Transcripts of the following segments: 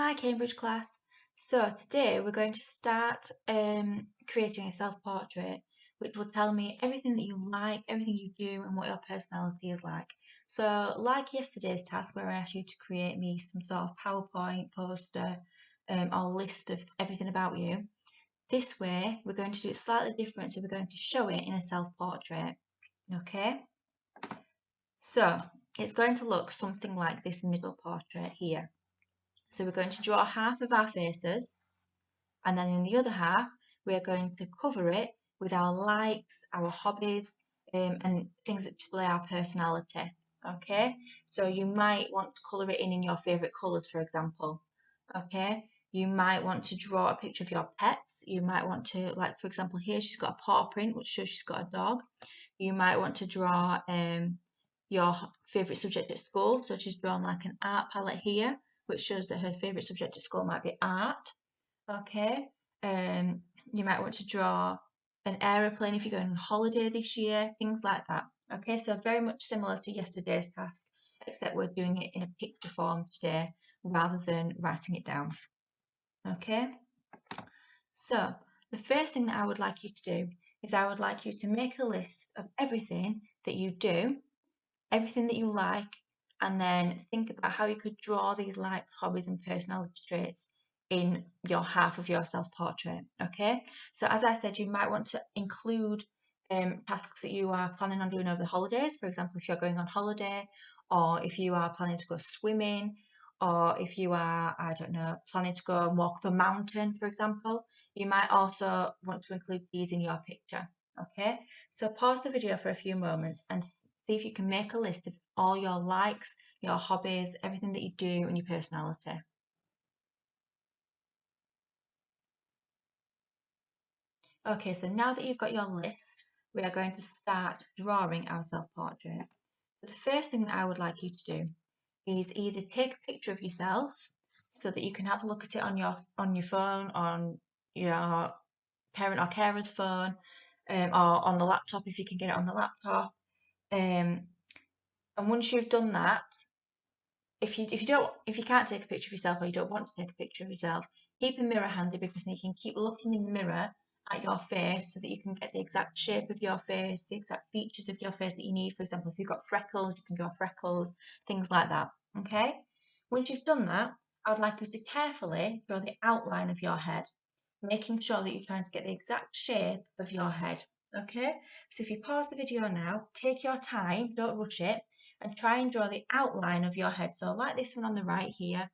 Hi Cambridge class. So today we're going to start creating a self-portrait which will tell me everything that you like, everything you do and what your personality is like. So like yesterday's task where I asked you to create me some sort of PowerPoint poster or list of everything about you, this way we're going to do it slightly different, so we're going to show it in a self-portrait. Okay? So it's going to look something like this middle portrait here. So we're going to draw half of our faces, and then in the other half, we are going to cover it with our likes, our hobbies, and things that display our personality. Okay, so you might want to colour it in your favourite colours, for example. Okay, you might want to draw a picture of your pets. You might want to, like for example, here she's got a paw print, which shows she's got a dog. You might want to draw your favourite subject at school. So she's drawn like an art palette here, which shows that her favourite subject at school might be art. Okay. Um, you might want to draw an aeroplane if you're going on holiday this year, things like that. Okay, so very much similar to yesterday's task, except we're doing it in a picture form today rather than writing it down. Okay, so the first thing that I would like you to do is I would like you to make a list of everything that you do, everything that you like, and then think about how you could draw these likes, hobbies, and personality traits in your half of your self-portrait. Okay, so as I said, you might want to include tasks that you are planning on doing over the holidays. For example, if you're going on holiday, or if you are planning to go swimming, or if you are, I don't know, planning to go and walk up a mountain, for example, you might also want to include these in your picture. Okay, so pause the video for a few moments and see if you can make a list of all your likes, your hobbies, everything that you do, and your personality. Okay, so now that you've got your list, we are going to start drawing our self-portrait. So the first thing that I would like you to do is either take a picture of yourself so that you can have a look at it on your phone, on your parent or carer's phone, or on the laptop if you can get it on the laptop. And once you've done that, if you can't take a picture of yourself or you don't want to take a picture of yourself, keep a mirror handy because then you can keep looking in the mirror at your face so that you can get the exact shape of your face, the exact features of your face that you need. For example, if you've got freckles, you can draw freckles, things like that. Okay? Once you've done that, I would like you to carefully draw the outline of your head, making sure that you're trying to get the exact shape of your head. Okay? So if you pause the video now, take your time, don't rush it, and try and draw the outline of your head. So like this one on the right here,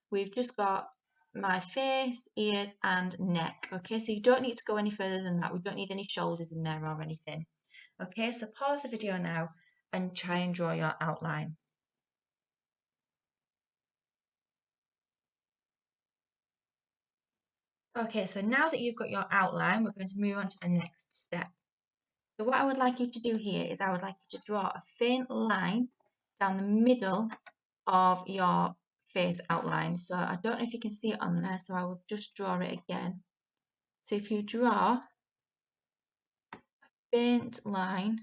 we've just got my face, ears and neck. Okay, so you don't need to go any further than that. We don't need any shoulders in there or anything. Okay, so pause the video now and try and draw your outline. Okay, so now that you've got your outline, we're going to move on to the next step. So what I would like you to do here is I would like you to draw a faint line down the middle of your face outline. So I don't know if you can see it on there, so I will just draw it again. So if you draw a faint line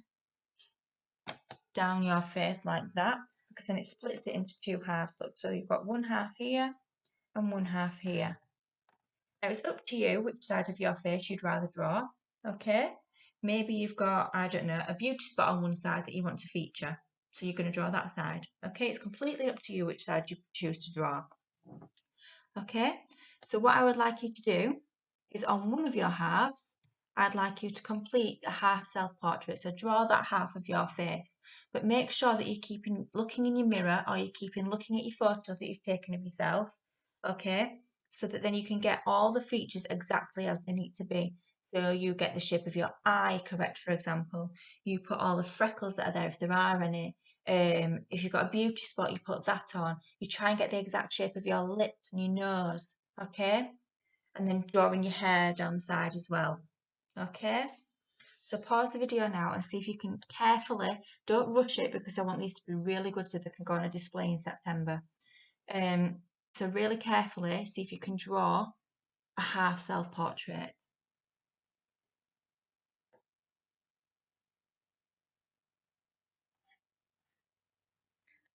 down your face like that, because then it splits it into two halves. Look, so you've got one half here and one half here. Now it's up to you which side of your face you'd rather draw, okay? Maybe you've got, I don't know, a beauty spot on one side that you want to feature. So you're going to draw that side. Okay, it's completely up to you which side you choose to draw. Okay, so what I would like you to do is on one of your halves, I'd like you to complete a half self-portrait. So draw that half of your face, but make sure that you're keeping looking in your mirror or you're keeping looking at your photo that you've taken of yourself. Okay, so that then you can get all the features exactly as they need to be. So you get the shape of your eye correct, for example. You put all the freckles that are there if there are any. If you've got a beauty spot, you put that on. You try and get the exact shape of your lips and your nose, okay? And then drawing your hair down the side as well, okay? So pause the video now and see if you can carefully, don't rush it because I want these to be really good so they can go on a display in September. So really carefully see if you can draw a half self-portrait.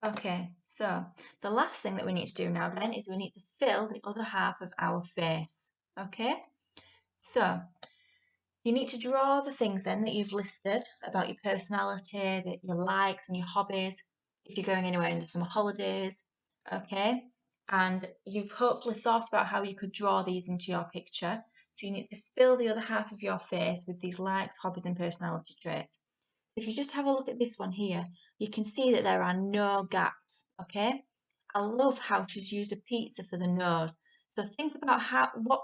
Okay, so the last thing that we need to do now then is we need to fill the other half of our face. Okay, so you need to draw the things then that you've listed about your personality, your likes and your hobbies, if you're going anywhere in the summer holidays, okay? And you've hopefully thought about how you could draw these into your picture. So you need to fill the other half of your face with these likes, hobbies, and personality traits. If you just have a look at this one here, you can see that there are no gaps, okay? I love how she's used a pizza for the nose. So think about what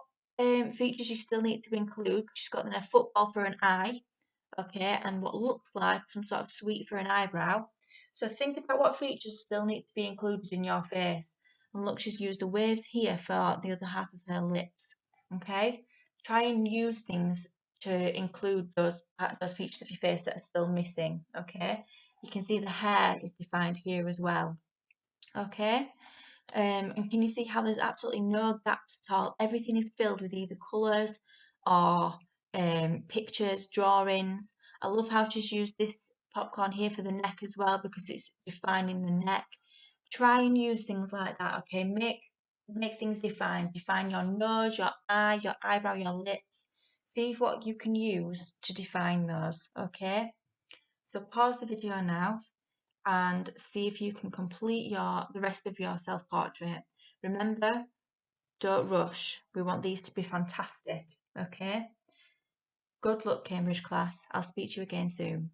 features you still need to include. She's got then a football for an eye, okay, and what looks like some sort of sweet for an eyebrow. So think about what features still need to be included in your face. And look, she's used the waves here for the other half of her lips, okay? Try and use things to include those features of your face that are still missing, okay? You can see the hair is defined here as well, okay? And can you see how there's absolutely no gaps at all? Everything is filled with either colours or pictures, drawings. I love how she's used this popcorn here for the neck as well because it's defining the neck. Try and use things like that, okay? Make things defined. Define your nose, your eye, your eyebrow, your lips. See what you can use to define those, okay? So pause the video now and see if you can complete the rest of your self-portrait. Remember, don't rush. We want these to be fantastic, okay? Good luck, Cambridge class. I'll speak to you again soon.